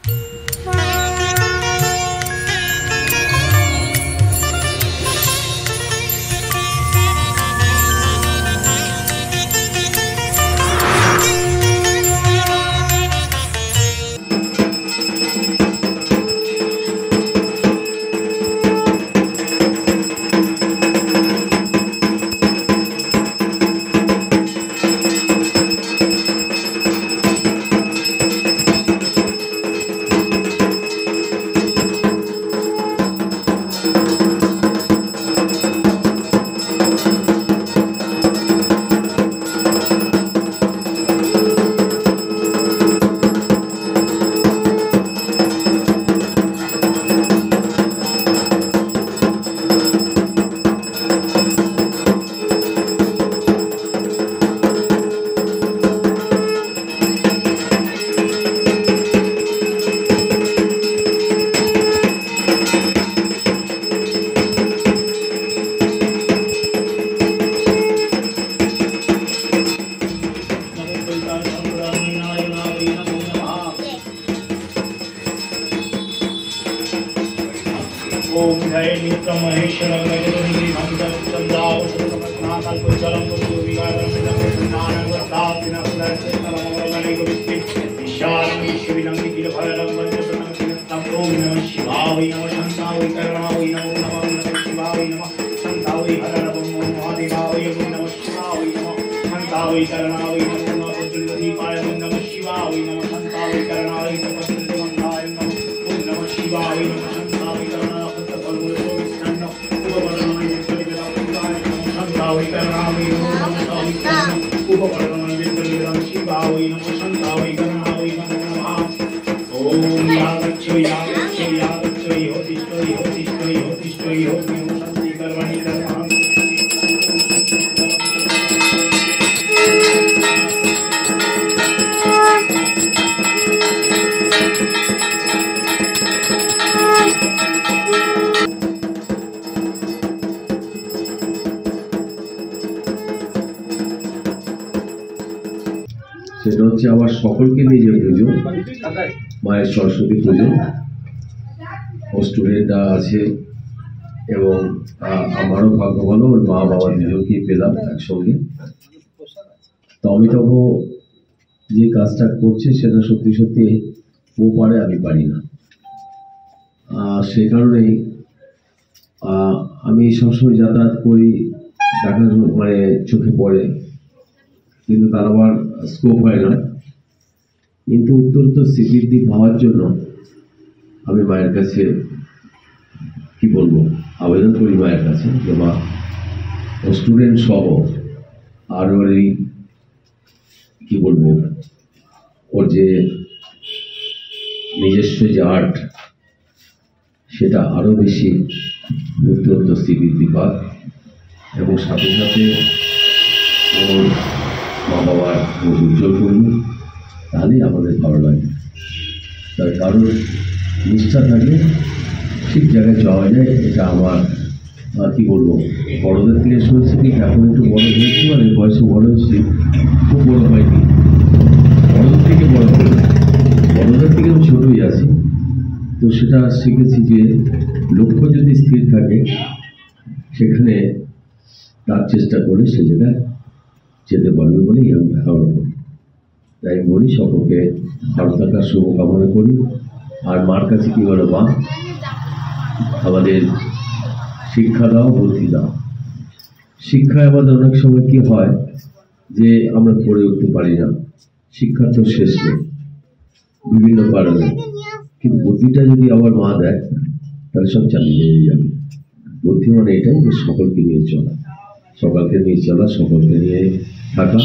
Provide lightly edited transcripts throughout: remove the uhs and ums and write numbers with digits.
ओम जय नित्य महेश्वर नगरी मंगल चंद्राव नाकल कुशलम विगारम नानक वरदासिन नरसे तलमगलने गुप्ति ईशान ईश्वरिनं किल भयलं वंदनं किलतं ओम नमः शिवाय नमः शांताय करणाय नमो नमः शिवाय नमः शांताय हरणं महादेवाय नमः शिवाय नमः शांताय करणाय नमो नमः वज्रदीपाय नमः शिवाय नमः शांताय करणाय नमः वज्रदीपाय नमः शिवाय नमः शांताय करणाय সেটা হচ্ছে আমার সকলকে নিয়ে যে পুজো, মায়ের সরস্বতী পুজো, স্টুডেন্টরা আছে এবং আমারও ভাগ্য ভালো, ওর মা বাবা দুজনকেই পেলাম একসঙ্গে। তো অমিতাভ যে কাজটা করছে সেটা সত্যি সত্যি ও পারে, আমি পারি না। সে কারণেই আমি সবসময় যাতায়াত করি, দেখা মানে চোখে পড়ে, কিন্তু তার আবার স্কোপ হয় না। কিন্তু উত্তরোত্তর স্বীকৃতি পাওয়ার জন্য আমি মায়ের কাছে কি বলবো, আবেদন করি মায়ের কাছে যে মা, ও স্টুডেন্ট সহ আর ওর এই কি বলবো, ওর যে নিজস্ব যে আর্ট সেটা আরো বেশি উত্তরোত্তর স্বীকৃতি পাক, এবং সাথে সাথে ওর মা বাবার উজ্জ্বল করবে, তাহলেই আমাদের ভালো লাগে। তার কারণ নিষ্ঠা থাকলে ঠিক জায়গায় যাওয়া যায়। এটা আমার কি বলবো, বড়দের থেকে শুনেছি, ঠিক এখন একটু বড় হয়েছি, মানে বয়সে বড় হয়েছি, খুব বড় হয়নি, বড়দের থেকে বড় হয়ে, বড়দের থেকে আমি ছোটই আছি। তো সেটা শিখেছি যে লক্ষ্য যদি স্থির থাকে সেখানে তার চেষ্টা করে সে জায়গায় যেতে পারবে বলেই আমি ধারণা করি। তাই বলি সকলকে ভালো থাকার শুভকামনা করি। আর মার কাছে কি বলো, মা আমাদের শিক্ষা দাও, বুদ্ধি দাও। শিক্ষায় আমাদের অনেক সময় কি হয় যে আমরা পড়ে উঠতে পারি না, শিক্ষার তো শেষ নেই বিভিন্ন কারণে, কিন্তু বুদ্ধিটা যদি আবার মা দেয় তাহলে সব চালিয়ে যাবে। বুদ্ধি মানে এটাই যে সকলকে নিয়ে চলা, সকলকে নিয়ে চলা, সকলকে নিয়ে থাকা,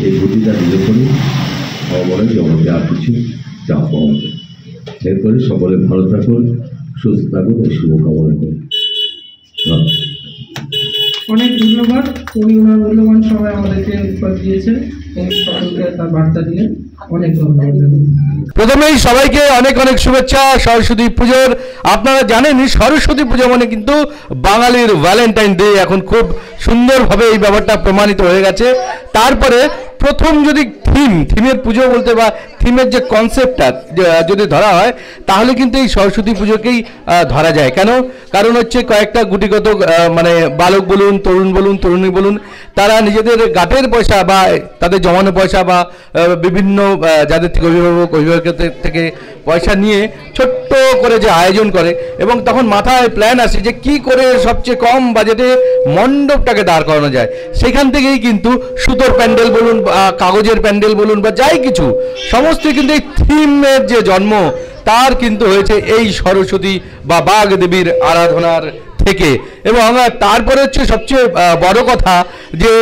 এই বুদ্ধিটা দিলে করে ভগবানের জগতে আর কিছু চা পাওয়া যায়। এরপরে সকলে ভালো থাকুন, সুস্থ থাকুন, এই শুভকামনা করি। অনেক ধন্যবাদ, উনি ওনার মূল্যবান সময় আমাদেরকে দিয়েছেন। সকলকে তার বার্তা দিলেন। অনেক ধন্যবাদ। প্রথমেই সবাইকে অনেক অনেক শুভেচ্ছা সরস্বতী পুজোর। আপনারা জানেন সরস্বতী পুজো মানে কিন্তু বাঙালির ভ্যালেন্টাইন ডে, এখন খুব সুন্দরভাবে এই ব্যাপারটা প্রমাণিত হয়ে গেছে। তারপরে প্রথম যদি থিমের পুজো বলতে বা থিমের যে কনসেপ্টটা যদি ধরা হয় তাহলে কিন্তু এই সরস্বতী পুজোকেই ধরা যায়। কেন? কারণ হচ্ছে কয়েকটা গুটিগত মানে বালক বলুন, তরুণ বলুন, তরুণী বলুন, তারা নিজেদের গাটের পয়সা বা তাদের জমানো পয়সা বা বিভিন্ন যাদের থেকে অভিভাবকের থেকে পয়সা নিয়ে ছোট্ট করে যে আয়োজন করে এবং তখন মাথায় প্ল্যান আসে যে কি করে সবচেয়ে কম বাজেটে মণ্ডপটাকে দাঁড় করানো যায়। সেখান থেকেই কিন্তু সুতোর প্যান্ডেল বলুন, কাগজের প্যান্ডেল বলুন বা যাই কিছু সমস্ত কিন্তু এই থিমের যে জন্ম তার কিন্তু হয়েছে এই সরস্বতী বা বাগ দেবীর আরাধনার থেকে। এবং তারপরে হচ্ছে সবচেয়ে বড় কথা যে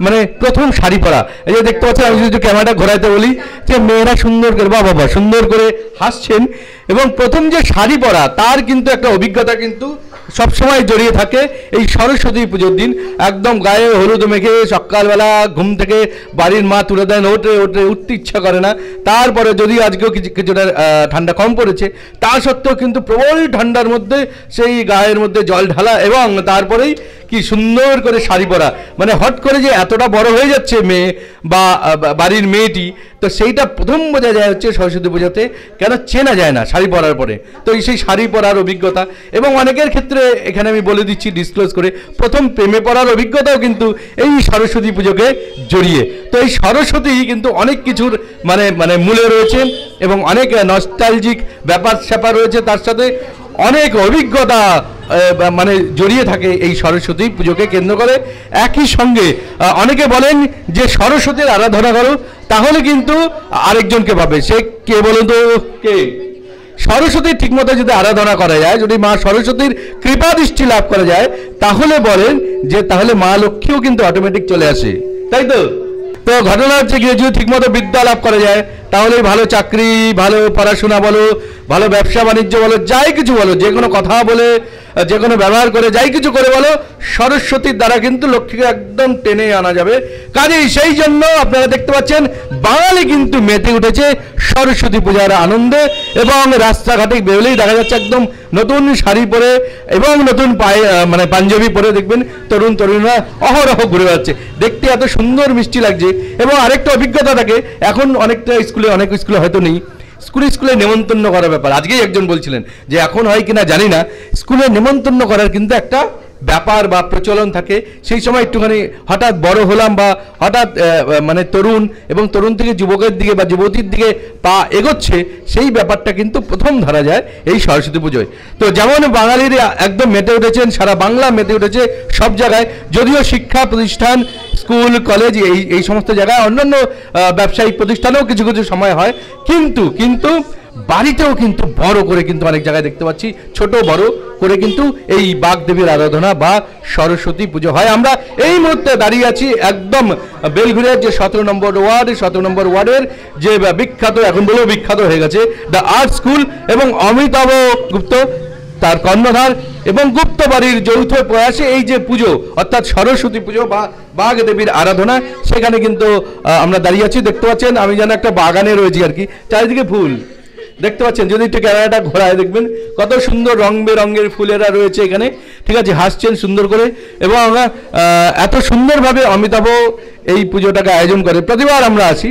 মানে প্রথম শাড়ি পরা, এই যে দেখতে পাচ্ছেন, আমি যদি ক্যামেরাটা ঘোরাইতে বলি যে মেয়েরা সুন্দর করে বাবা সুন্দর করে হাসছেন এবং প্রথম যে শাড়ি পরা তার কিন্তু একটা অভিজ্ঞতা কিন্তু সবসময় জড়িয়ে থাকে এই সরস্বতী পুজোর দিন। একদম গায়ে হলুদ মেখে সকালবেলা ঘুম থেকে বাড়ির মা তুলে দেন, উঠতে ইচ্ছা করে না। তারপরে যদি আজকেও কিছুটা ঠান্ডা কম পড়েছে তা সত্ত্বেও কিন্তু প্রবল ঠান্ডার মধ্যে সেই গায়ের মধ্যে জল ঢালা এবং তারপরেই কি সুন্দর করে শাড়ি পরা, মানে হট করে যে এতটা বড় হয়ে যাচ্ছে মেয়ে বা বাড়ির মেয়েটি, তো সেইটা প্রথম বোঝা যায় হচ্ছে সরস্বতী পুজোতে। কেন? চেনা যায় না শাড়ি পরার পরে। তো সেই শাড়ি পরার অভিজ্ঞতা এবং অনেকের ক্ষেত্রে এখানে আমি বলে দিচ্ছি ডিসক্লোজ করে, প্রথম প্রেমে পড়ার অভিজ্ঞতাও কিন্তু এই সরস্বতী পুজোকে জড়িয়ে। তো এই সরস্বতী কিন্তু অনেক কিছুর মানে মানে মূলে রয়েছে এবং অনেক নস্টালজিক ব্যাপার স্যাপার রয়েছে, তার সাথে অনেক অভিজ্ঞতা মানে জড়িয়ে থাকে এই সরস্বতী পুজোকে কেন্দ্র করে। একই সঙ্গে অনেকে বলেন যে সরস্বতীর আরাধনা করো তাহলে কিন্তু আরেকজনকে পাবে। সে কে বলুন তো? কে? সরস্বতীর ঠিকমতো যদি আরাধনা করা যায়, যদি মা সরস্বতীর কৃপা দৃষ্টি লাভ করা যায়, তাহলে বলেন যে তাহলে মা লক্ষ্মীও কিন্তু অটোমেটিক চলে আসে, তাই তো? তো ঘটনা হচ্ছে গিয়ে যদি ঠিকমতো বিদ্যা লাভ করা যায় তাহলে ভালো চাকরি, ভালো পড়াশোনা বলো, ভালো ব্যবসা বাণিজ্য বলো, যাই কিছু বলো, যে কোনো কথা বলে, যে কোনো ব্যবহার করে, যাই কিছু করে বলো, সরস্বতীর দ্বারা কিন্তু লক্ষ্মীকে একদম টেনে আনা যাবে। কাজেই সেই জন্য আপনারা দেখতে পাচ্ছেন বাঙালি কিন্তু মেতে উঠেছে সরস্বতী পূজার আনন্দে এবং রাস্তাঘাটে বেরোলেই দেখা যাচ্ছে একদম নতুন শাড়ি পরে এবং নতুন মানে পাঞ্জাবি পরে দেখবেন তরুণ তরুণীরা অহরহ ঘুরে বেড়াচ্ছে, দেখতে এত সুন্দর মিষ্টি লাগছে। এবং আরেকটা অভিজ্ঞতা থাকে, এখন অনেকটা স্কুলে, অনেক স্কুলে হয়তো নেই, স্কুলে নেমন্তন্ন করার ব্যাপার। আজকেই একজন বলছিলেন যে এখন হয় কিনা জানি না, স্কুলে নেমন্তন্ন করার কিন্তু একটা ব্যাপার বা প্রচলন থাকে। সেই সময় একটুখানি হঠাৎ বড় হলাম বা হঠাৎ মানে তরুণ এবং তরুণ থেকে যুবকের দিকে বা যুবতীর দিকে পা এগোচ্ছে, সেই ব্যাপারটা কিন্তু প্রথম ধরা যায় এই সরস্বতী পুজোয়। তো যেমন বাঙালির একদম মেতে উঠেছেন, সারা বাংলা মেতে উঠেছে সব জায়গায়, যদিও শিক্ষা প্রতিষ্ঠান, স্কুল, কলেজ এই সমস্ত জায়গায় অন্যান্য ব্যবসায়িক প্রতিষ্ঠানেও কিছু কিছু সময় হয়, কিন্তু বাড়িতেও কিন্তু বড় করে কিন্তু অনেক জায়গায় দেখতে পাচ্ছি ছোট বড় করে কিন্তু এই বাগদেবীর আরাধনা বা সরস্বতী পুজো হয়। আমরা এই মুহূর্তে দাঁড়িয়ে আছি একদম বেলঘুরিয়ার যে 17 নম্বর ওয়ার্ডের যে বিখ্যাত, এখন বলেও বিখ্যাত হয়ে গেছে, দ্য আর্ট স্কুল এবং অমিতাভ গুপ্ত তার কর্ণধার এবং গুপ্ত বাড়ির যৌথ প্রয়াসে এই যে পুজো অর্থাৎ সরস্বতী পুজো বা বাগ দেবীর আরাধনা, সেখানে কিন্তু আমরা দাঁড়িয়ে আছি। দেখতে পাচ্ছেন আমি যেন একটা বাগানে রয়েছি আর কি, চারিদিকে ফুল দেখতে পাচ্ছেন, যদি একটু ক্যামেরাটা ঘোরায় দেখবেন কত সুন্দর রং বেরঙের ফুলেরা রয়েছে এখানে, ঠিক আছে, হাসছেন সুন্দর করে। এবং আমরা এত সুন্দরভাবে অমিতাভ এই পুজোটাকে আয়োজন করে। প্রতিবার আমরা আসি,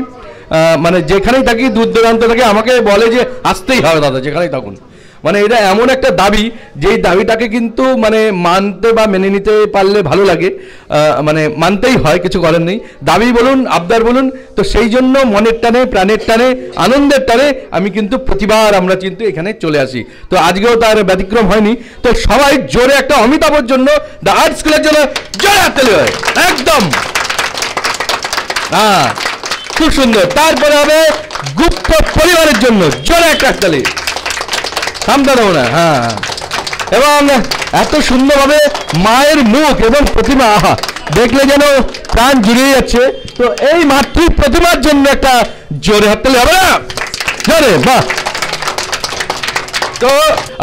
মানে যেখানেই থাকি দূর দূরান্ত থেকে আমাকে বলে যে আসতেই হবে দাদা, যেখানেই থাকুন। মানে এটা এমন একটা দাবি, যেই দাবিটাকে কিন্তু মানে মানতে বা মেনে নিতে পারলে ভালো লাগে, মানে মানতেই হয়, কিছু করার নেই। দাবি বলুন, আবদার বলুন, তো সেই জন্য মনের টানে, প্রাণের টানে, আনন্দের টানে আমি কিন্তু প্রতিবার আমরা কিন্তু এখানে চলে আসি। তো আজকেও তার ব্যতিক্রম হয়নি। তো সবাই জোরে একটা অমিতাভর জন্য, দ্য আর্ট স্কুলের জন্য জোরে হাততালি হয় একদম। হ্যাঁ, খুব সুন্দর। তারপরে হবে গুপ্ত পরিবারের জন্য জোরে একটা হাততালি, থামতে দেবো না। হ্যাঁ, এবং এত সুন্দরভাবে মায়ের মুখ এবং প্রতিমা, আহা, দেখলে যেন প্রাণ জুড়িয়ে যাচ্ছে। তো এই মাতৃ প্রতিমার জন্য একটা জোরে হাততালি হবে না? জোরে, বাহ। তো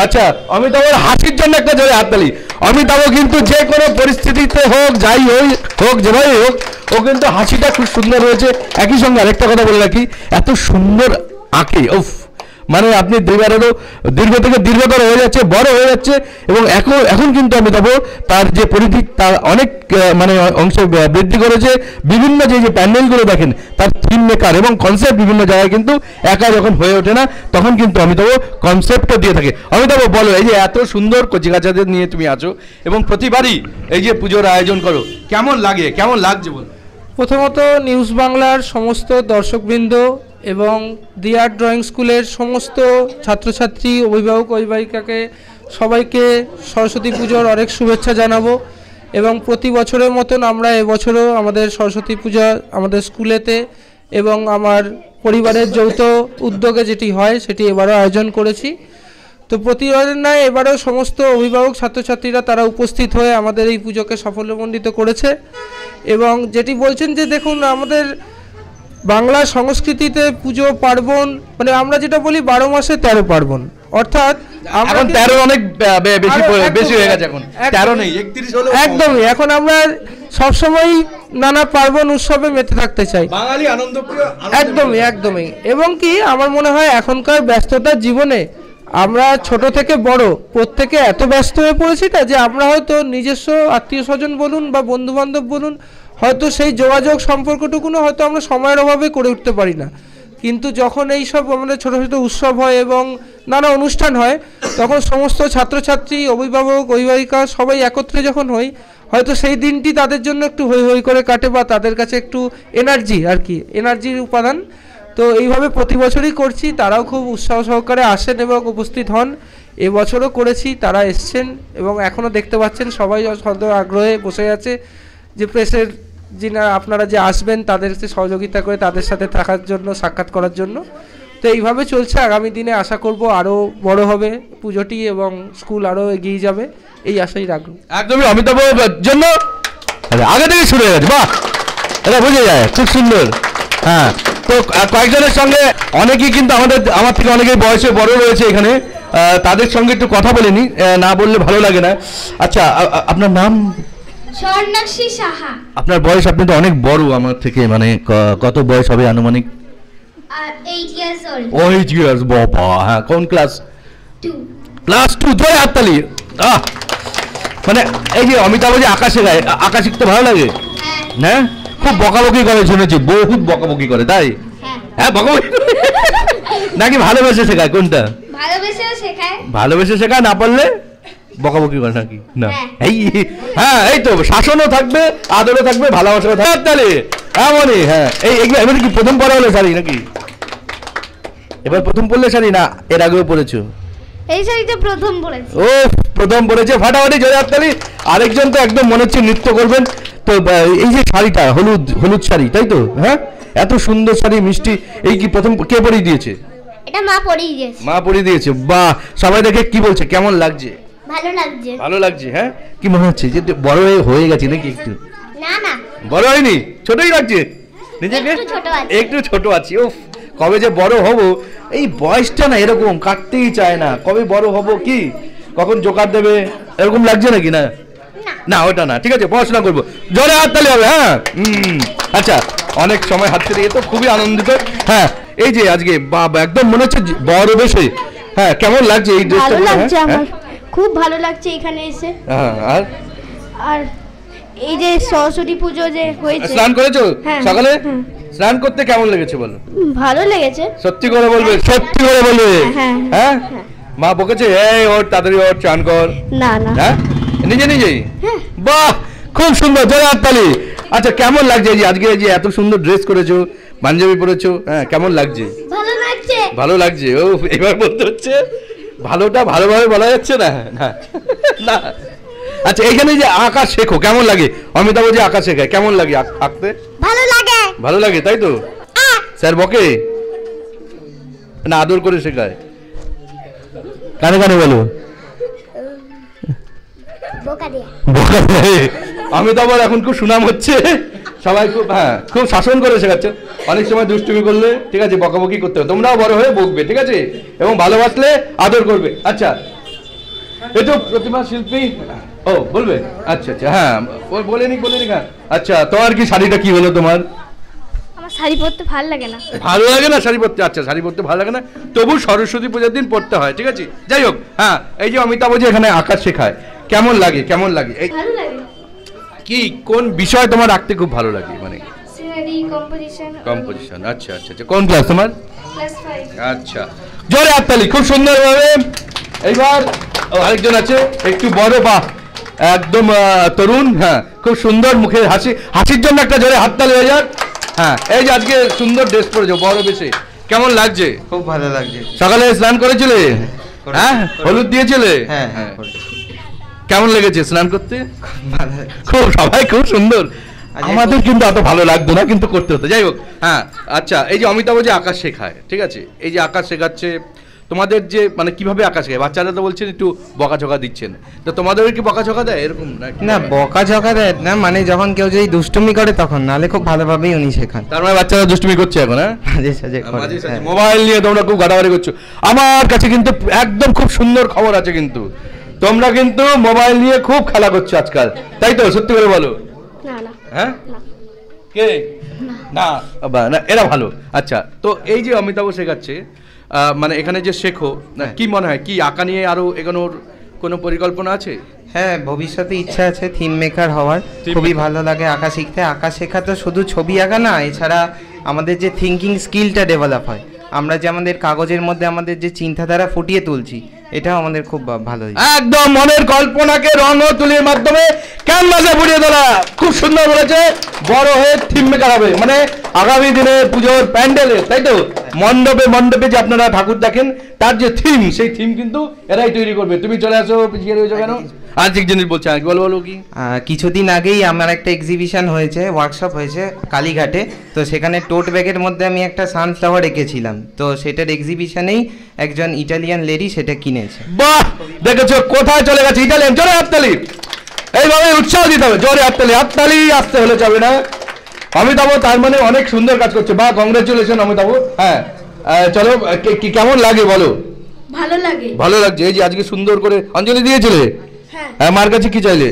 আচ্ছা, অমিতাভর হাসির জন্য একটা জোরে হাততালি। অমিতাভ কিন্তু যে কোনো পরিস্থিতিতে হোক, যাই হোক, যেভাবেই হোক, ও কিন্তু হাসিটা খুব সুন্দর হয়েছে। একই সঙ্গে আরেকটা কথা বলে রাখি, এত সুন্দর আঁকে, উফ, মানে আপনি দুইবারেরও দীর্ঘ থেকে দীর্ঘতর হয়ে যাচ্ছে, বড় হয়ে যাচ্ছে, এবং এখন কিন্তু অমিতাভ তার যে পরিধি তার অনেক মানে অংশে বৃদ্ধি করেছে। বিভিন্ন যে প্যান্ডেলগুলো দেখেন, তার থিম মেকার এবং কনসেপ্ট বিভিন্ন জায়গায় কিন্তু একা যখন হয়ে ওঠে না, তখন কিন্তু অমিতাভ কনসেপ্টও দিয়ে থাকে। অমিতাভ বলো, এই যে এত সুন্দর কচিকাচাদের নিয়ে তুমি আছো এবং প্রতিবারই এই যে পুজোর আয়োজন করো, কেমন লাগে, কেমন লাগছে বলো? প্রথমত নিউজ বাংলার সমস্ত দর্শকবৃন্দ এবং দি আর্ট ড্রয়িং স্কুলের সমস্ত ছাত্রছাত্রী, অভিভাবক, অভিভাবিকাকে সবাইকে সরস্বতী পুজোর অনেক শুভেচ্ছা জানাবো। এবং প্রতি বছরের মতন আমরা এবছরও আমাদের সরস্বতী পূজা আমাদের স্কুলেতে এবং আমার পরিবারের যৌথ উদ্যোগে যেটি হয় সেটি এবারও আয়োজন করেছি। তো প্রতিবারের নয়, এবারেও সমস্ত অভিভাবক ছাত্রছাত্রীরা তারা উপস্থিত হয়ে আমাদের এই পুজোকে সাফল্যমণ্ডিত করেছে। এবং যেটি বলছেন যে দেখুন, আমাদের বাংলা সংস্কৃতিতে পুজো পার্বণ, মানে আমরা যেটা বলি 12 মাসে 13 পার্বণ, অর্থাৎ এখন 13 অনেক বেশি হয়ে গেছে, এখন 13 নেই, 31 হলো। একদমই, এখন আমরা সবসময় নানা পার্বণ উৎসবে মেতে থাকতে চাই, বাঙালি আনন্দপ্রিয়। একদমই। এবং কি আমার মনে হয় এখনকার ব্যস্ততার জীবনে আমরা ছোট থেকে বড় প্রত্যেকে এত ব্যস্ত হয়ে পড়েছি না, যে আমরা হয়তো নিজস্ব আত্মীয় স্বজন বলুন বা বন্ধু বান্ধব বলুন, হয়তো সেই যোগাযোগ সম্পর্কটুকুনো হয়তো আমরা সময়ের অভাবে করে উঠতে পারি না। কিন্তু যখন এই সব আমাদের ছোটো ছোটো উৎসব হয় এবং নানা অনুষ্ঠান হয়, তখন সমস্ত ছাত্রছাত্রী, অভিভাবক, অভিভাবিকা সবাই একত্রে যখন হই, হয়তো সেই দিনটি তাদের জন্য একটু হৈ হৈ করে কাটে বা তাদের কাছে একটু এনার্জি, আর কি এনার্জির উপাদান। তো এইভাবে প্রতি বছরই করছি, তারাও খুব উৎসাহ সহকারে আসেন এবং উপস্থিত হন। এবছরও করেছি, তারা এসছেন এবং এখনও দেখতে পাচ্ছেন সবাই সদর আগ্রহে বসে আছে যে প্রেসের যিনি আপনারা যে আসবেন তাদেরকে সহযোগিতা করে তাদের সাথে থাকার জন্য, সাক্ষাৎ করার জন্য। তো এইভাবে চলছে। আগামী দিনে আশা করব আরও বড় হবে পুজোটি এবং স্কুল আরও এগিয়ে যাবে, এই আশাই রাখব। একদমই অমিতাভের জন্য আগে থেকে শুরু হয়ে গেছে, বাহ, এটা বুঝে যায়, খুব সুন্দর। হ্যাঁ, তো কয়েকজনের সঙ্গে অনেকেই কিন্তু আমার থেকে অনেকেই বয়সে বড় রয়েছে এখানে, তাদের সঙ্গে একটু কথা বলে নি, না বললে ভালো লাগে না। আচ্ছা, আপনার নাম? স্বর্ণাক্ষী সাহা। আপনার বয়স, আপনি তো অনেক বড় আমার থেকে, মানে কত বয়স হবে আনুমানিক? 8 years old. 8 years, বাবা। হ্যাঁ, কোন ক্লাস? 2. ক্লাস 2, জয় হাততালি। মানে এই যে অমিতাভ যে আঁকা শেখায়, আঁকা শিখতে ভালো লাগে? হ্যাঁ, খুব বকাবকি করে শুনেছি, বহুত বকাবকি করে, তাই? হ্যাঁ, বকাবকি নাকি ভালোবেসে শেখায়, কোনটা? ভালোবেসেও শেখায়। ভালোবেসে শেখায়, না পারলে বকাবকি করে নাকি? না, হ্যাঁ, এই তো শাসনও থাকবে, আদরও থাকবে, ভালোবাসাও থাকবে, তাহলে এমনই। হ্যাঁ, এবার কি প্রথম পড়া হলো শাড়ি নাকি? এবার প্রথম পড়লে শাড়ি, না এর আগেও পড়েছো? এই শাড়িটা প্রথম পরেছি। ও, প্রথম পড়েছে, ফাটাফাটি জয় হাততালি। আরেকজন তো একদম মনে হচ্ছে নৃত্য করবেন। তো এই যে শাড়িটা, হলুদ শাড়ি, তাই তো? হ্যাঁ, এত সুন্দর শাড়ি, মিষ্টি, এই কি প্রথম কে পরিয়ে দিয়েছে? এটা মা পরিয়ে দিয়েছে। মা পরিয়ে দিয়েছে, বাহ। সবাই দেখে কি বলছে, কেমন লাগছে? ভালো লাগছে। ভালো লাগছে। হ্যাঁ, কি মনে হচ্ছে যে বড় হয়ে গেছে নাকি? একটু না, বড় হয়নি, ছোটই লাগছে নিজেকে, একটু ছোট আছি। ও, কবে যে বড় হব, এই বয়সটা না এরকম কাটতেই চায় না। কবে বড় হব, কি কখন জোকার দেবে, এরকম লাগছে নাকি? না না, ওটা না, ঠিক আছে, পড়াশোনা করবো, জোরে হাততালি হবে। হ্যাঁ, আচ্ছা, অনেক সময় হাত থেকে তো খুবই আনন্দিত। হ্যাঁ, এই যে আজকে বাবা একদম মনে হচ্ছে বড় বেশে। হ্যাঁ, কেমন লাগছে এই ড্রেসটা? ভালো লাগছে আমার, খুব ভালো লাগছে এখানে এসে। হ্যাঁ, আর এই যে সরস্বতী পুজো যে হয়েছে। স্নান করেছো সকালে? হ্যাঁ। স্নান করতে কেমন লেগেছে বলো? ভালো লেগেছে। সত্যি করে বলবে, সত্যি করে বলবে। হ্যাঁ, মা বকেছে, এই ওর তাড়াতাড়ি ওর, চান কর? না না, হ্যাঁ, নিজেই? বাহ, খুব সুন্দর, জয় হাততালি। আচ্ছা, কেমন লাগছে এই যে আজকে যে এত সুন্দর ড্রেস করেছো, পাঞ্জাবি পরেছো, হ্যাঁ, কেমন লাগছে? ভালো লাগছে। ভালো লাগছে। ও, এবার বলতে হচ্ছে ভালোটা ভালোভাবে বলা যাচ্ছে না। না, আচ্ছা, এইখানে যে আঁকা শেখো, কেমন লাগে? অমিতাভ যে আঁকা শেখায়, কেমন লাগে আঁকতে? ভালো লাগে। ভালো লাগে, তাই তো? স্যার বকে না আদর করে শেখায়? কানে কানে বলো, বোকা দিয়ে। অমিতাভ এখন খুব সুনাম হচ্ছে, সবাই খুব, হ্যাঁ, খুব শাসন করে শেখাচ্ছে। অনেক সময় দুষ্টুমি করলে, ঠিক আছে, বকাবকি করতে হবে, তোমরাও বড় হয়ে বকবে, ঠিক আছে, এবং ভালোবাসলে আদর করবে। আচ্ছা, এই তো প্রতিমা শিল্পী। ও বলবে? আচ্ছা আচ্ছা, হ্যাঁ বলে নি হ্যাঁ। আচ্ছা, তোমার কি শাড়িটা কি হলো তোমার? আমার শাড়ি পরতে ভালো লাগে না। ভালো লাগে না শাড়ি পরতে? আচ্ছা, শাড়ি পরতে ভালো লাগে না, তবু সরস্বতী পূজার দিন পরতে হয়, ঠিক আছে। যাই হোক, হ্যাঁ এই যে অমিতাভ যে এখানে আঁকা শেখায়, কেমন লাগে? এই ভালো লাগে। কি কোন বিষয় তোমার আঁকতে খুব ভালো লাগে? মানে সিনারি, কম্পোজিশন। আচ্ছা আচ্ছা আচ্ছা, কোন ক্লাস তোমার? ক্লাস 5। আচ্ছা, জোরে হাততালি, খুব সুন্দর ভাবে। এইবার আরেকজন আছে একটু বড়, বা একদম তরুণ, হ্যাঁ খুব সুন্দর মুখে হাসির জন্য একটা জোরে হাততালি হয়ে যাক। হ্যাঁ, এই যে আজকে সুন্দর ড্রেস পরেছো বড় বেশে, কেমন লাগছে? খুব ভালো লাগছে। সকালে স্নান করেছিলে? হ্যাঁ, হলুদ দিয়েছিলে? হ্যাঁ, কেমন লেগেছে স্নান করতে? ভালো। খুব, সবাই খুব সুন্দর। আমাদের কিন্তু অত ভালো লাগতো না, কিন্তু করতে হতো। যাই হোক, হ্যাঁ আচ্ছা, এই যে অমিতাভ যে আকাশ শেখায়, ঠিক আছে, এই যে আকাশ শেখাচ্ছে তোমাদের, যে মানে কিভাবে আকাশ শেখায়? বাচ্চারা তো বলছেন একটু বকাঝকা দিচ্ছেন, তো তোমাদের কি বকাঝকা দেয় এরকম? না, বকাঝকা দেয় না, মানে যখন কেউ যদি দুষ্টুমি করে তখন, নাহলে খুব ভালোভাবেই উনি শেখান। তার মানে বাচ্চারা দুষ্টুমি করছে এখন? হ্যাঁ, মাঝে সাঝে করে। হ্যাঁ। মোবাইল নিয়ে তোমরা খুব ঘাটাঘাটি করছো। আমার কাছে কিন্তু একদম খুব সুন্দর খবর আছে, কিন্তু তোমরা কিন্তু মোবাইল নিয়ে খুব খেলা করছো আজকাল, তাই তো? সত্যি করে বলো। না না। হ্যাঁ, কে না না, এরা ভালো। আচ্ছা, তো এই যে অমিতাভ শেখাচ্ছে, মানে এখানে যে শেখো, কি মনে হয় কি আঁকা নিয়ে আরো এগোনোর কোনো পরিকল্পনা আছে? হ্যাঁ, ভবিষ্যতে ইচ্ছা আছে থিম মেকার হওয়ার। খুবই ভালো লাগে আঁকা শিখতে। আঁকা শেখা তো শুধু ছবি আঁকা না, এছাড়া আমাদের যে থিঙ্কিং স্কিলটা ডেভেলপ হয়, আমরা যে আমাদের কাগজের মধ্যে আমাদের যে চিন্তাধারা ফুটিয়ে তুলছি, এটাও আমাদের খুব ভালো। একদম মনের কল্পনাকে রং ও তুলির মাধ্যমে ক্যানভাসে ফুটিয়ে তোলা, খুব সুন্দর বলেছে। বড় হয়ে থিম মেকার হবে, মানে আগামী দিনে পুজোর প্যান্ডেলে, তাই তো? মণ্ডপে যে আপনারা ঠাকুর দেখেন, তার যে থিম, সেই থিম কিন্তু এরাই তৈরি করবে। তুমি চলে আসো, পিছিয়ে রয়েছো কেন? আর্থিক জিনিস বলছে, বলো কি? কিছুদিন আগেই আমার একটা এক্সিবিশন হয়েছে, ওয়ার্কশপ হয়েছে কালীঘাটে, তো সেখানে টোট ব্যাগের মধ্যে আমি একটা সানফ্লাওয়ার এঁকেছিলাম, তো সেটার এক্সিবিশনেই একজন ইটালিয়ান লেডি সেটা কিনেছে। বাহ, দেখেছো কোথায় চলে গেছে ইটালিয়ান। জোরে হাততালি, এইভাবে উৎসাহ দিতে হবে। জোরে হাততালি আসতে হলে যাবে না। অমিতাভ তার মানে অনেক সুন্দর কাজ করছে, বা কংগ্রেচুলেশন অমিতাভ। হ্যাঁ, চলো, কেমন লাগে বলো? ভালো লাগে। ভালো লাগছে। এই যে আজকে সুন্দর করে অঞ্জলি দিয়েছিলে, হ্যাঁ, মার কাছে কি চাইলে?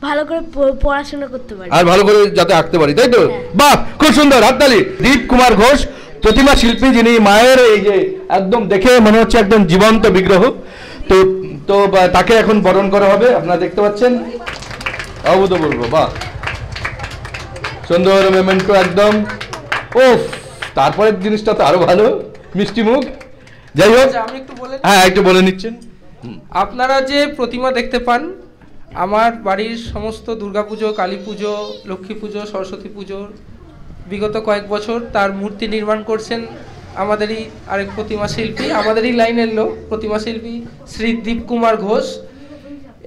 ভালো করে পড়াশোনা করতে পারি, আর ভালো করে যাতে আঁকতে পারি, তাই তো? বাহ, খুব সুন্দর, হাততালি। দীপ কুমার ঘোষ, প্রতিমা শিল্পী, যিনি মায়ের এই যে একদম দেখে মনে হচ্ছে একদম জীবন্ত বিগ্রহ, তো তো তাকে এখন বরণ করা হবে, আপনারা দেখতে পাচ্ছেন। অভূতপূর্ব, বাহ, সুন্দর মেমেন্টো একদম। ওফ, তারপরের জিনিসটা তো আরো ভালো, মিষ্টি মুখ। যাই হোক, আমি একটু বলে হ্যাঁ একটু বলে নিচ্ছেন। আপনারা যে প্রতিমা দেখতে পান, আমার বাড়ির সমস্ত দুর্গাপুজো, কালী পুজো, লক্ষ্মী পুজো, সরস্বতী পুজোর বিগত কয়েক বছর তার মূর্তি নির্মাণ করছেন আমাদেরই আরেক প্রতিমা শিল্পী, আমাদেরই লাইনের লোক, প্রতিমা শিল্পী শ্রী দীপ কুমার ঘোষ।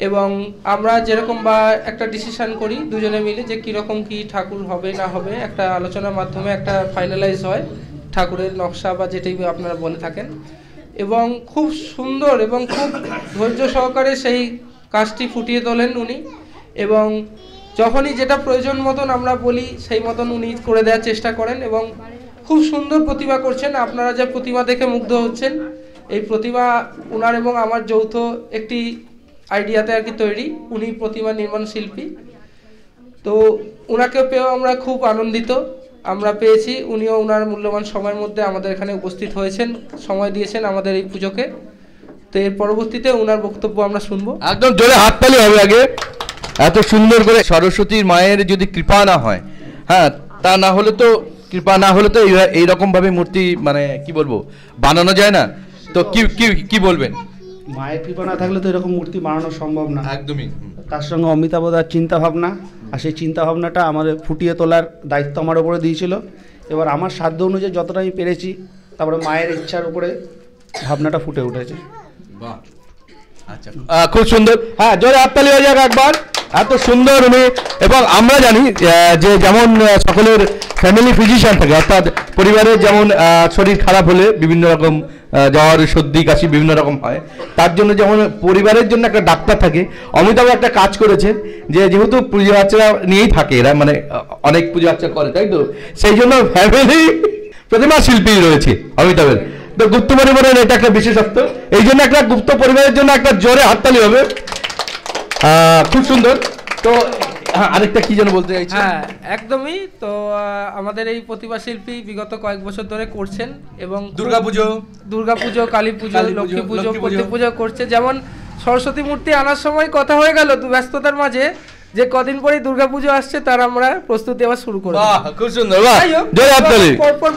এবং আমরা যেরকম বা একটা ডিসিশন করি দুজনে মিলে যে কীরকম কি ঠাকুর হবে না হবে, একটা আলোচনার মাধ্যমে একটা ফাইনালাইজ হয় ঠাকুরের নকশা বা যেটাই আপনারা বলে থাকেন। এবং খুব সুন্দর এবং খুব ধৈর্য সহকারে সেই কাজটি ফুটিয়ে তোলেন উনি, এবং যখনই যেটা প্রয়োজন মতন আমরা বলি সেই মতন উনি করে দেওয়ার চেষ্টা করেন, এবং খুব সুন্দর প্রতিমা করছেন। আপনারা যে প্রতিমা দেখে মুগ্ধ হচ্ছেন, এই প্রতিমা উনার এবং আমার যৌথ একটি আইডিয়াতে আর কি তৈরি। উনি প্রতিমা নির্মাণ শিল্পী, তো উনাকে পেয়েও আমরা খুব আনন্দিত আমরা পেয়েছি। উনিও উনার মূল্যবান সময়ের মধ্যে আমাদের এখানে উপস্থিত হয়েছেন, সময় দিয়েছেন আমাদের এই পুজোকে। তো এর পরবর্তীতে উনার বক্তব্য আমরা শুনবো। একদম জোরে হাততালি হবে আগে। এত সুন্দর করে সরস্বতীর মায়ের যদি কৃপা না হয়, হ্যাঁ, তা না হলে তো কৃপা না হলে তো এইরকম ভাবে মূর্তি মানে কি বলবো বানানো যায় না। তো কি বলবেন? মায়ের কৃপা না থাকলে তো এরকম মূর্তি বানানো সম্ভব না। একদমই। তার সঙ্গে অমিতাভদার চিন্তা ভাবনা, আর সেই চিন্তা ভাবনাটা আমাদের ফুটিয়ে তোলার দায়িত্ব আমার উপরে দিয়েছিল। এবার আমার সাধ্য অনুযায়ী যতটা আমি পেরেছি, তারপরে মায়ের ইচ্ছার উপরে ভাবনাটা ফুটে উঠেছে। বাহ, আচ্ছা, খুব সুন্দর। হ্যাঁ, জোরে হাততালি হয়ে যাক একবার। এত সুন্দর উনি। এবং আমরা জানি যে যেমন সকলের ফ্যামিলি ফিজিশিয়ান থাকে, অর্থাৎ পরিবারের যেমন শরীর খারাপ হলে বিভিন্ন রকম জ্বর, সর্দি, কাশি বিভিন্ন রকম হয়, তার জন্য যেমন পরিবারের জন্য একটা ডাক্তার থাকে। অমিতাভ একটা কাজ করেছে, যে যেহেতু পুজো আর্চা নিয়েই থাকে এরা, মানে অনেক পুজো আর্চা করে, তাই তো? সেই জন্য ফ্যামিলি প্রতিমা শিল্পী রয়েছে অমিতাভের। তো গুপ্ত পরিবারের এটা একটা বিশেষত্ব। এই জন্য একটা গুপ্ত পরিবারের জন্য একটা জোরে হাততালি হবে। খুব সুন্দর। তো হ্যাঁ, আরেকটা কি যেন বলতে চাইছি। হ্যাঁ একদমই। তো আমাদের এই প্রতিভা শিল্পী বিগত কয়েক বছর ধরে করছেন এবং দুর্গাপুজো, কালী পুজো, লক্ষ্মী পুজো, প্রতি পুজো করছে। যেমন সরস্বতী মূর্তি আনার সময় কথা হয়ে গেল ব্যস্ততার মাঝে যে কদিন পরেই দুর্গাপুজো আসছে, তার আমরা প্রস্তুতি আবার শুরু করব। খুব সুন্দর।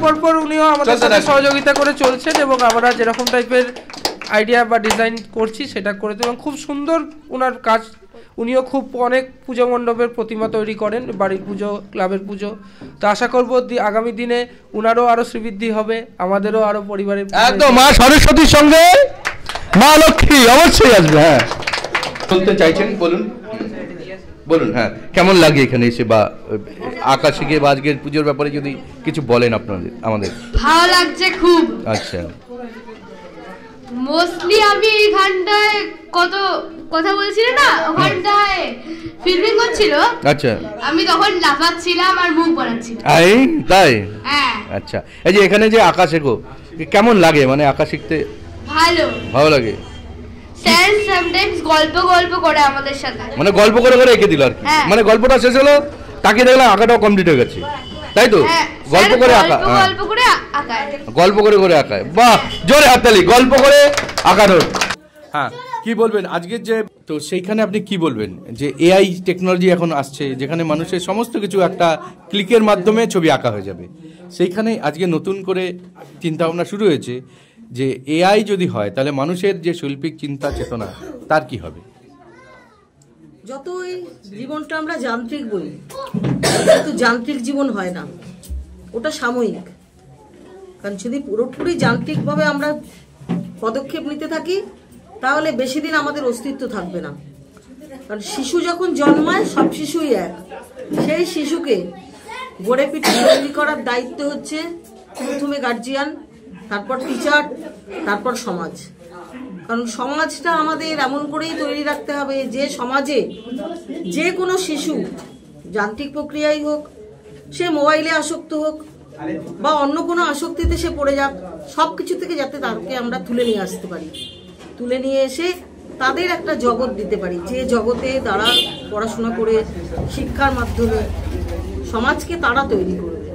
পরপর উনিও আমাদের সাথে সহযোগিতা করে চলছেন এবং আমরা যেরকম টাইপের আইডিয়া বা ডিজাইন করছি সেটা করে এবং খুব সুন্দর ওনার কাজ। উনিও খুব অনেক পুজো মণ্ডপের প্রতিমা তৈরি করেন, বাড়ির পুজো, ক্লাবের পুজো। তো আশা করব আগামী দিনে উনারও আরো শ্রীবৃদ্ধি হবে, আমাদেরও আরো পরিবারের। একদম মা সরস্বতীর সঙ্গে মা লক্ষ্মী অবশ্যই আসবে। হ্যাঁ বলতে চাইছেন, বলুন বলুন। হ্যাঁ কেমন লাগে এখানে এসে, বা আকাশিকে বা আজকের পুজোর ব্যাপারে যদি কিছু বলেন আপনাদের। আমাদের ভালো লাগছে খুব। আচ্ছা, মোস্টলি আমি এইখানটায় কত কথা বলছিলাম না, ওখানটায় ফিল্মিং হচ্ছিল। আচ্ছা, আমি তখন লাফাচ্ছিলাম আর মুখ বানাচ্ছিলাম। তাই? হ্যাঁ। আচ্ছা, এই যে এখানে যে আঁকা শেখো, কেমন লাগে? মানে আঁকা শিখতে ভালো লাগে। স্যার সামটাইমস গল্প করে আমাদের সাথে, মানে গল্প করে এঁকে দিল আর কি। মানে গল্পটা শেষ হলো, তাকে দেখলাম আঁকাটাও কমপ্লিট হয়ে গেছে, তাই তো? গল্প করে আঁকায়। বাহ, জোরে হাততালি। গল্প করে আঁকানোর। হ্যাঁ, কি বলবেন আজকের যে, তো সেইখানে আপনি কি বলবেন যে এআই টেকনোলজি এখন আসছে, যেখানে মানুষের সমস্ত কিছু একটা ক্লিকের মাধ্যমে ছবি আঁকা হয়ে যাবে, সেইখানে আজকে নতুন করে চিন্তা ভাবনা শুরু হয়েছে যে এআই যদি হয় তাহলে মানুষের যে শৈল্পিক চিন্তা চেতনা তার কি হবে? যতই জীবনটা আমরা যান্ত্রিক বলি, কিন্তু যান্ত্রিক জীবন হয় না, ওটা সাময়িক। কারণ যদি পুরোপুরি যান্ত্রিকভাবে আমরা পদক্ষেপ নিতে থাকি তাহলে বেশি দিন আমাদের অস্তিত্ব থাকবে না। কারণ শিশু যখন জন্মায় সব শিশুই এক, সেই শিশুকে গড়ে পিঠে তৈরি করার দায়িত্ব হচ্ছে প্রথমে গার্জিয়ান, তারপর টিচার, তারপর সমাজ। কারণ সমাজটা আমাদের এমন করেই তৈরি রাখতে হবে যে সমাজে যে কোনো শিশু যান্ত্রিক প্রক্রিয়াই হোক, সে মোবাইলে আসক্ত হোক বা অন্য কোনো আসক্তিতে সে পড়ে যাক, সব কিছু থেকে যাতে তাকে আমরা তুলে নিয়ে আসতে পারি, তুলে নিয়ে এসে তাদের একটা জগৎ দিতে পারি, যে জগতে তারা পড়াশোনা করে শিক্ষার মাধ্যমে সমাজকে তারা তৈরি করবে।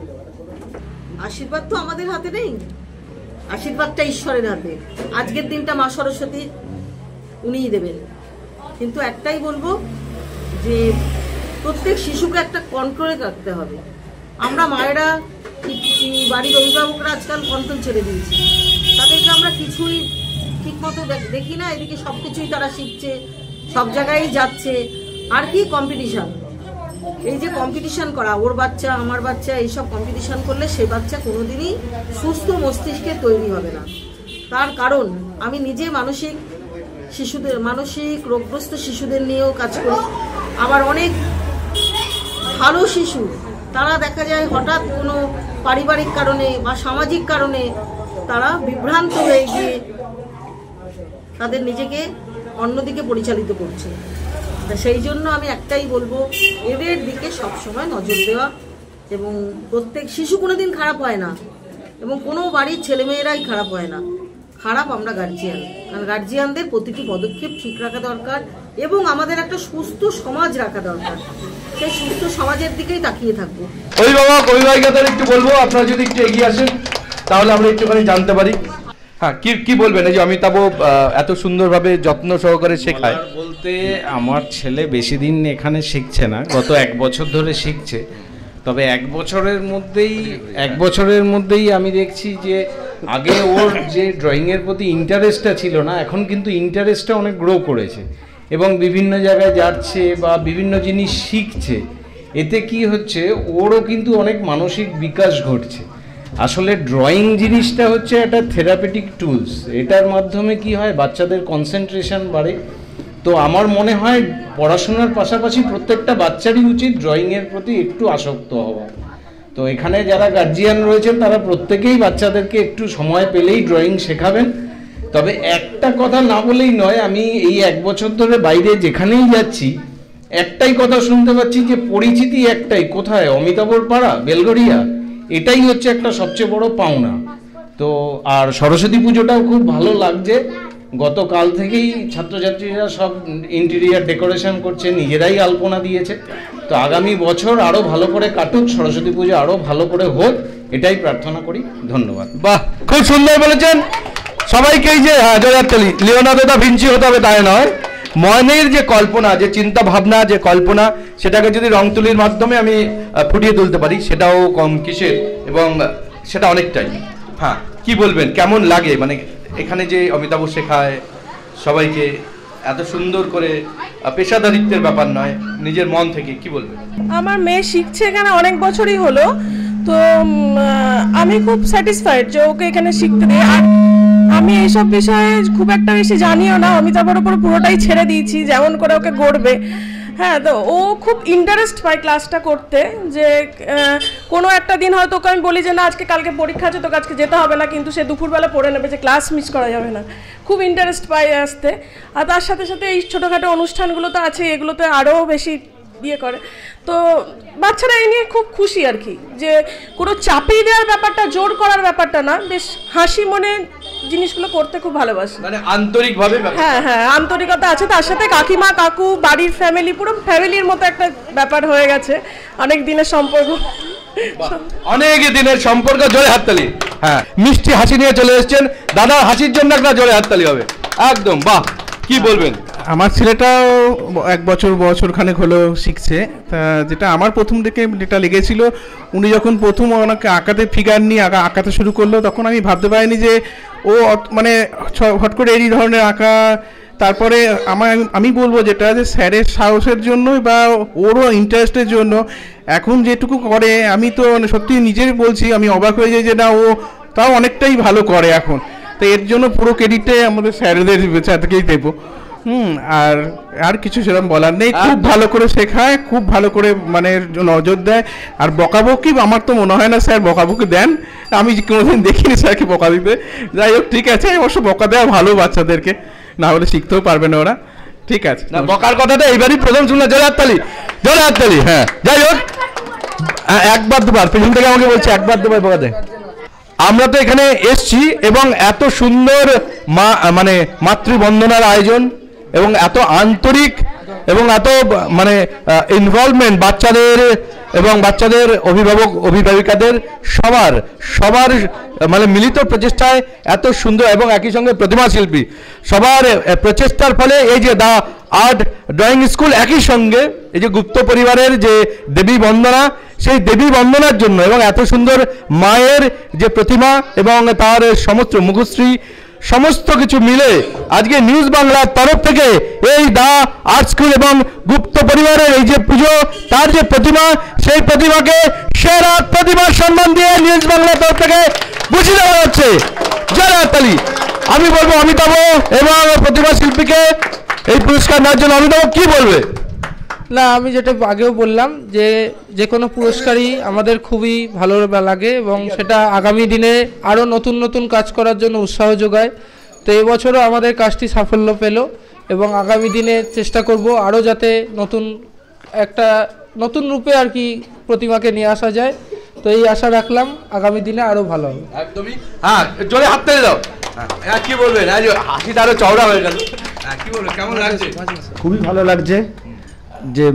আশীর্বাদ তো আমাদের হাতে নেই, আশীর্বাদটা ঈশ্বরের হাতে। আজকের দিনটা মা সরস্বতী উনিই দেবেন। কিন্তু একটাই বলবো যে প্রত্যেক শিশুকে একটা কন্ট্রোলে রাখতে হবে। আমরা মায়েরা, বাড়ির অভিভাবকরা আজকাল কন্ট্রোল ছেড়ে দিয়েছি, তাদেরকে আমরা কিছুই ঠিক মতো দেখি না। এদিকে সব কিছুই তারা শিখছে, সব জায়গায় যাচ্ছে। আর কি কম্পিটিশন, এই যে কম্পিটিশন করা, ওর বাচ্চা আমার বাচ্চা, এইসব কম্পিটিশন করলে সে বাচ্চা কোনোদিনই সুস্থ মস্তিষ্কে তৈরি হবে না। তার কারণ আমি নিজে মানসিক রোগগ্রস্ত শিশুদের নিয়েও কাজ করি। আবার অনেক ভালো শিশু, তারা দেখা যায় হঠাৎ কোনো পারিবারিক কারণে বা সামাজিক কারণে তারা বিভ্রান্ত হয়ে গিয়ে তাদের নিজেকে অন্যদিকে পরিচালিত করছে। সেই জন্য আমি একটাই বলবো, এদের দিকে সবসময় নজর দেওয়া। এবং প্রত্যেক শিশু কোনোদিন খারাপ হয় না, এবং কোনো বাড়ির ছেলেমেয়েরাই খারাপ হয় না। খারাপ আমরা গার্জিয়ান, কারণ গার্জিয়ানদের প্রতিটি পদক্ষেপ ঠিক রাখা দরকার এবং আমাদের একটা সুস্থ সমাজ রাখা দরকার। সেই সুস্থ সমাজের দিকেই তাকিয়ে থাকবো। অভিভাবক অভিভাবিকাদের একটু বলবো, আপনারা যদি একটু এগিয়ে আসেন তাহলে আমরা একটুখানি জানতে পারি। হ্যাঁ, কি বলবেন এই যে অমিতাভ এত সুন্দরভাবে যত্ন সহকারে শেখায়? বলতে আমার ছেলে বেশি দিন এখানে শিখছে না, গত 1 বছর ধরে শিখছে। তবে 1 বছরের মধ্যেই আমি দেখছি যে আগে ওর যে ড্রয়িংয়ের প্রতি ইন্টারেস্টটা ছিল না, এখন কিন্তু ইন্টারেস্টটা অনেক গ্রো করেছে এবং বিভিন্ন জায়গায় যাচ্ছে বা বিভিন্ন জিনিস শিখছে। এতে কি হচ্ছে, ওরও কিন্তু অনেক মানসিক বিকাশ ঘটছে। আসলে ড্রয়িং জিনিসটা হচ্ছে একটা থেরাপিটিক টুলস, এটার মাধ্যমে কি হয় বাচ্চাদের কনসেন্ট্রেশন বাড়ে। তো আমার মনে হয় পড়াশোনার পাশাপাশি প্রত্যেকটা বাচ্চারই উচিত ড্রয়িংয়ের প্রতি একটু আসক্ত হওয়া। তো এখানে যারা গার্জিয়ান রয়েছেন তারা প্রত্যেকেই বাচ্চাদেরকে একটু সময় পেলেই ড্রয়িং শেখাবেন। তবে একটা কথা না বলেই নয়, আমি এই 1 বছর ধরে বাইরে যেখানেই যাচ্ছি একটাই কথা শুনতে পাচ্ছি যে পরিচিতি একটাই, কোথায়? অমিতাভর পাড়া, বেলগড়িয়া। এটাই হচ্ছে একটা সবচেয়ে বড় পাওনা। তো আর সরস্বতী পুজোটাও খুব ভালো লাগছে গতকাল থেকেই ছাত্রছাত্রীরা সব ইন্টেরিয়ার ডেকোরেশন করছে, নিজেরাই আলপনা দিয়েছে। তো আগামী বছর আরও ভালো করে কাটুক, সরস্বতী পুজো আরও ভালো করে হোক, এটাই প্রার্থনা করি। ধন্যবাদ। বাহ, খুব সুন্দর বলেছেন। সবাইকেই যে জয়াতলি লিওনার্দো দা ভিঞ্চি হতে হবে তাই নয়, মনের যে কল্পনা, যে চিন্তা ভাবনা, যে কল্পনা, সেটাকে যদি রং তুলির মাধ্যমে আমি ফুটিয়ে তুলতে পারি, সেটাও কম কিসের, এবং সেটা অনেকটাই। হ্যাঁ, কি বলবেন, কেমন লাগে মানে এখানে যে অমিতাভ শেখায় সবাইকে এত সুন্দর করে, পেশাদারিত্বের ব্যাপার নয়, নিজের মন থেকে, কি বলবেন? আমার মেয়ে শিখছে এখানে অনেক বছরই হলো, তো আমি খুব স্যাটিসফাইড যে ওকে এখানে শিখতে দিয়ে। আর আমি এইসব বিষয়ে খুব একটা বেশি জানিও না, অমিতাভের উপর পুরোটাই ছেড়ে দিয়েছি যেমন করে ওকে গড়বে। হ্যাঁ, তো ও খুব ইন্টারেস্ট পায় ক্লাসটা করতে, যে কোনো একটা দিন হয়তো ওকে আমি বলি যে না আজকে কালকে পরীক্ষা আছে তোকে আজকে যেতে হবে না, কিন্তু সে দুপুরবেলা পড়ে নেবে যে ক্লাস মিস করা যাবে না। খুব ইন্টারেস্ট পায় আসতে। আর তার সাথে সাথে এই ছোটোখাটো অনুষ্ঠানগুলো তো আছে, এগুলোতে আরও বেশি ইয়ে করে। তো বাচ্চারা এই নিয়ে খুব খুশি আর কি, যে কোনো চাপিয়ে দেওয়ার ব্যাপারটা, জোর করার ব্যাপারটা না, বেশ হাসি মনে জিনিসগুলো করতে খুব ভালোবাসে, মানে আন্তরিকভাবে। হ্যাঁ হ্যাঁ, আন্তরিকতা আছে। তার সাথে কাকিমা কাকু বাড়ির ফ্যামিলি, পুরো ফ্যামিলির মতো একটা ব্যাপার হয়ে গেছে, অনেক দিনের সম্পর্ক। অনেক দিনের সম্পর্ক, জোরে হাততালি। হ্যাঁ, মিষ্টি হাসি নিয়ে চলে এসেছেন দাদা, হাসির জন্য একটা জোরে হাততালি হবে একদম। বাহ, কি বলবেন? আমার ছেলেটাও 1 বছরখানেক হলো শিখছে। তা যেটা আমার প্রথম দিকে যেটা লেগেছিল, উনি যখন প্রথম ওনাকে আঁকাতে ফিগার নিয়ে আঁকাতে শুরু করলো, তখন আমি ভাবতে পারিনি যে ও মানে হট করে এই ধরনের আঁকা। তারপরে আমি বলবো যেটা, যে স্যারের সাহসের জন্য বা ওরও ইন্টারেস্টের জন্য এখন যেটুকু করে, আমি তো সত্যি নিজেই বলছি, আমি অবাক হয়ে যাই যে না, ও তাও অনেকটাই ভালো করে এখন। তো এর জন্য পুরো ক্রেডিটে আমাদের স্যারদের থেকেই দেবো। আর কিছু সেরকম বলার নেই। খুব ভালো করে শেখায়, খুব ভালো করে মানে নজর দেয়। আর বকাবকি আমার তো মনে হয় না স্যার বকাবকি দেন, আমি কোনোদিন দেখিনি স্যারকে বকা দিতে। যাই হোক, ঠিক আছে, অবশ্য বকা দেওয়া ভালো বাচ্চাদেরকে, না হলে শিখতেও পারবে না ওরা। ঠিক আছে, না বকার কথাটা এইবারই প্রথম শুনলাম। জোরে হাততালি, জোরে হাততালি। হ্যাঁ, যাই হোক, একবার দুবার পেছন থেকে আমাকে বলছে একবার দুবার বকা দেয়। আমরা তো এখানে এসছি এবং এত সুন্দর মানে মাতৃবন্দনার আয়োজন, এবং এত আন্তরিক এবং এত মানে ইনভলভমেন্ট বাচ্চাদের এবং বাচ্চাদের অভিভাবক অভিভাবিকাদের সবার মানে মিলিত প্রচেষ্টায় এত সুন্দর, এবং একই সঙ্গে প্রতিমা শিল্পী সবার প্রচেষ্টার ফলে এই যে দা আর্ট ড্রয়িং স্কুল, একই সঙ্গে এই যে গুপ্ত পরিবারের যে দেবী বন্দনা, সেই দেবী বন্দনার জন্য এবং এত সুন্দর মায়ের যে প্রতিমা এবং তার সমস্ত মুখশ্রী সমস্ত কিছু মিলে আজকে নিউজ বাংলার তরফ থেকে এই দা আর্ট স্কুল এবং গুপ্ত পরিবারের এই যে পুজো, তার যে প্রতিমা, সেই প্রতিমাকে সেরা প্রতিমার সম্মান দিয়ে নিউজ বাংলার তরফ থেকে বুঝিয়ে দেওয়া হচ্ছে। জয় হাততালি। আমি বলবো অমিতাভ এবং প্রতিমা শিল্পীকে এই পুরস্কার নেওয়ার জন্য। অমিতাভ কি বলবে? না, আমি যেটা আগেও বললাম, যে কোনো পুরস্কারই আমাদের খুবই ভালো লাগে এবং সেটা আগামী দিনে আরও নতুন নতুন কাজ করার জন্য উৎসাহ যোগায়। তো এবছরও আমাদের কাজটি সাফল্য পেল এবং আগামী দিনে চেষ্টা করব আরও যাতে নতুন রূপে আর কি প্রতিমাকে নিয়ে আসা যায়। তো এই আশা রাখলাম আগামী দিনে আরও ভালো হবে। একদমই। হ্যাঁ, জোরে হাততালি দাও। হ্যাঁ, কি বলবেন? হাসিটা আরও চওড়া হয়ে গেল। কি বলবেন, কেমন লাগছে? খুবই ভালো লাগছে যে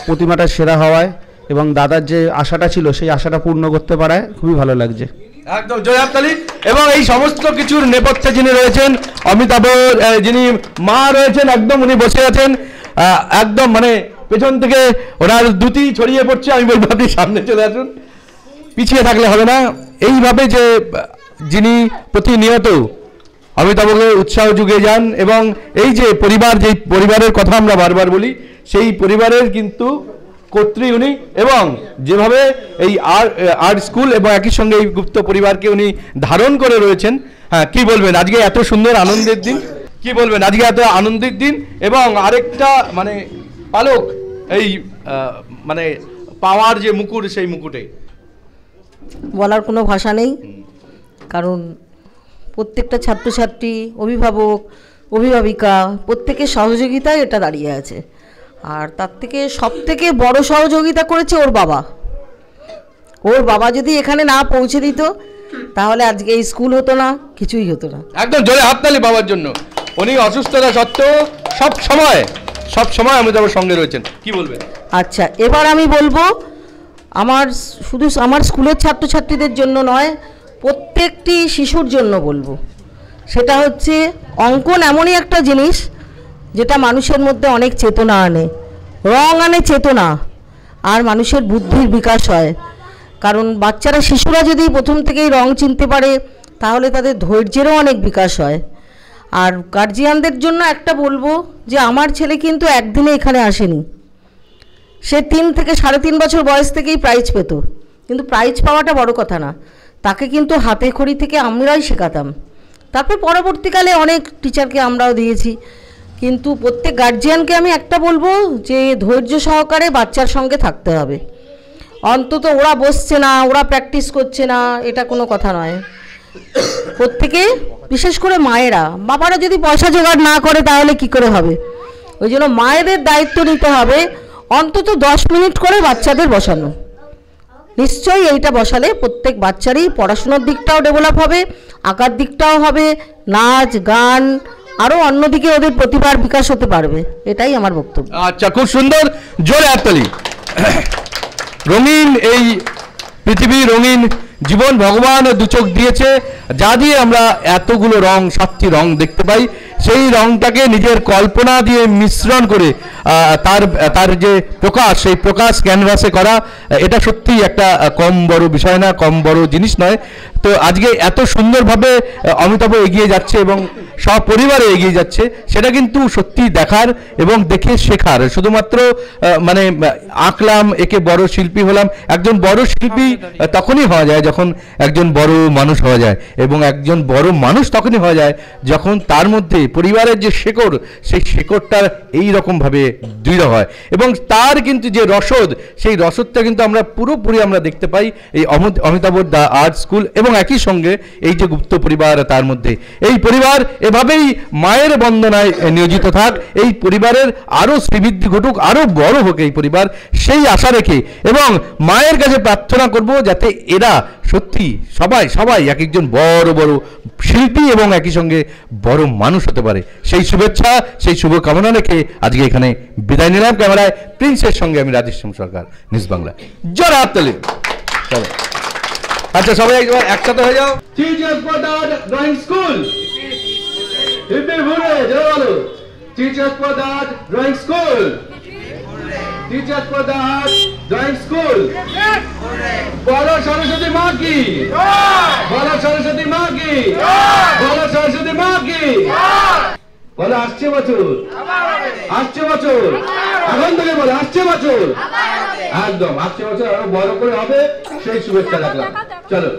প্রতিমাটা সেরা হওয়ায় এবং দাদার যে আশাটা ছিল সেই আশাটা পূর্ণ করতে পারায় খুবই ভালো লাগছে। একদম জয় হাততালি। এবং এই সমস্ত কিছুর নেপথ্যে যিনি রয়েছেন, অমিতাভ যিনি মা রয়েছেন, একদম উনি বসে আছেন, একদম মানে পেছন থেকে ওনার দুটি ছড়িয়ে পড়ছে। আমি বলবো আপনি সামনে চলে আসুন, পিছিয়ে থাকলে হবে না। এইভাবে যে যিনি প্রতিনিয়ত অমিতাভকে উৎসাহ যুগে যান এবং এই যে পরিবারের কথা আমরা বারবার বলি, সেই পরিবারের কিন্তু কর্ত্রী উনি, এবং যেভাবে এই আর্ট স্কুল এবং একই সঙ্গে এই গুপ্ত পরিবারকে উনি ধারণ করে রয়েছেন। হ্যাঁ, কি বলবেন আজকে এত সুন্দর আনন্দের দিন? কি বলবেন আজকে এত আনন্দের দিন এবং আরেকটা মানে পালক এই মানে পাওয়ার যে মুকুট, সেই মুকুটে বলার কোনো ভাষা নেই। কারণ প্রত্যেকটা ছাত্রছাত্রী, অভিভাবক, অভিভাবিকা প্রত্যেকের সহযোগিতায় এটা দাঁড়িয়ে আছে। আর তার থেকে সবথেকে বড় সহযোগিতা করেছে ওর বাবা। ওর বাবা যদি এখানে না পৌঁছে দিত তাহলে আজকে এই স্কুল হতো না, কিছুই হতো না। একদম জোরে হাততালি বাবার জন্য। উনি অসুস্থতা সত্ত্বেও সব সময় অমিতাভের সঙ্গে রয়েছেন। কি বলবেন? আচ্ছা, এবার আমি বলবো শুধু আমার স্কুলের ছাত্রছাত্রীদের জন্য নয়, প্রত্যেকটি শিশুর জন্য বলবো। সেটা হচ্ছে অঙ্কন এমনই একটা জিনিস যেটা মানুষের মধ্যে অনেক চেতনা আনে, রং আনে চেতনা, আর মানুষের বুদ্ধির বিকাশ হয়। কারণ বাচ্চারা, শিশুরা যদি প্রথম থেকেই রং চিনতে পারে তাহলে তাদের ধৈর্যেরও অনেক বিকাশ হয়। আর গার্জিয়ানদের জন্য একটা বলবো যে আমার ছেলে কিন্তু একদিনে এখানে আসেনি, সে 3 থেকে 3.5 বছর বয়স থেকেই প্রাইজ পেত। কিন্তু প্রাইজ পাওয়াটা বড় কথা না, তাকে কিন্তু হাতে খড়ি থেকে আমরাই শেখাতাম। তারপর পরবর্তীকালে অনেক টিচারকে আমরাও দিয়েছি। কিন্তু প্রত্যেক গার্জিয়ানকে আমি একটা বলবো যে ধৈর্য সহকারে বাচ্চার সঙ্গে থাকতে হবে। অন্তত ওরা বসছে না, ওরা প্র্যাকটিস করছে না, এটা কোনো কথা নয়। প্রত্যেকে, বিশেষ করে মায়েরা, বাবারা যদি পয়সা জোগাড় না করে তাহলে কি করে হবে? ওই জন্য মায়েদের দায়িত্ব নিতে হবে অন্তত 10 মিনিট করে বাচ্চাদের বসানো। নিশ্চয়ই এইটা বসালে প্রত্যেক বাচ্চারই পড়াশোনার দিকটাও ডেভেলপ হবে, আঁকার দিকটাও হবে, নাচ গান আরও অন্যদিকে ওদের প্রতিভার বিকাশ হতে পারবে। এটাই আমার বক্তব্য। আচ্ছা, খুব সুন্দর, জোরে হাততালি। রঙিন এই পৃথিবী, রঙিন জীবন ভগবান দু চোখ দিয়েছে, যা দিয়ে আমরা এতগুলো রং, 7টি রং দেখতে পাই। সেই রংটাকে নিজের কল্পনা দিয়ে মিশ্রণ করে তার যে প্রকাশ, সেই প্রকাশ ক্যানভাসে করা, এটা সত্যিই একটা কম বড় বিষয় না, কম বড় জিনিস নয়। তো আজকে এত সুন্দরভাবে অমিতাভ এগিয়ে যাচ্ছে এবং সপরিবারে এগিয়ে যাচ্ছে, সেটা কিন্তু সত্যি দেখার এবং দেখে শেখার। শুধুমাত্র মানে আঁকলাম, একে বড় শিল্পী হলাম। একজন বড় শিল্পী তখনই হওয়া যায় যখন একজন বড় মানুষ হওয়া যায়, এবং একজন বড় মানুষ তখনই হওয়া যায় যখন তার মধ্যে পরিবারের যে শেকড়, সেই শেকড়টা এইরকমভাবে দৃঢ় হয়। এবং তার কিন্তু যে রসদ, সেই রসদটা কিন্তু আমরা পুরোপুরি আমরা দেখতে পাই এই অমিতাভ দ্য আর্ট স্কুল, এবং একই সঙ্গে এই যে গুপ্ত পরিবার, তার মধ্যে এই পরিবার এভাবেই মায়ের বন্দনায় নিয়োজিত থাক, এই পরিবারের আরও শ্রীবৃদ্ধি ঘটুক, আরও বড় হোক এই পরিবার, সেই আশা রেখে এবং মায়ের কাছে প্রার্থনা করব যাতে এরা সত্যি সবাই এক একজন বড় বড় শিল্পী এবং একই সঙ্গে বড় মানুষ হতে পারে। সেই শুভেচ্ছা, সেই শুভকামনা রেখে আজকে এখানে বিদায় নিলাম। ক্যামেরায় প্রিন্সের সঙ্গে আমি রাজেশ সরকার, নিউজ বাংলা। জোরে হাততালি। আচ্ছা, সবাই একসাথে হয়ে যাও। Teachers for the drawing school, teachers for the drawing school, teachers for the drawing school. বলো সরস্বতী মা কি, বলো সরস্বতী মা কি, বলো সরস্বতী মা কি। বলো আসছে বছর, আসছে বছর, এখন থেকে বলো আসছে বছর, একদম আসছে বছর আরো বড় করে হবে, সেই শুভেচ্ছা রাখলাম। চলো।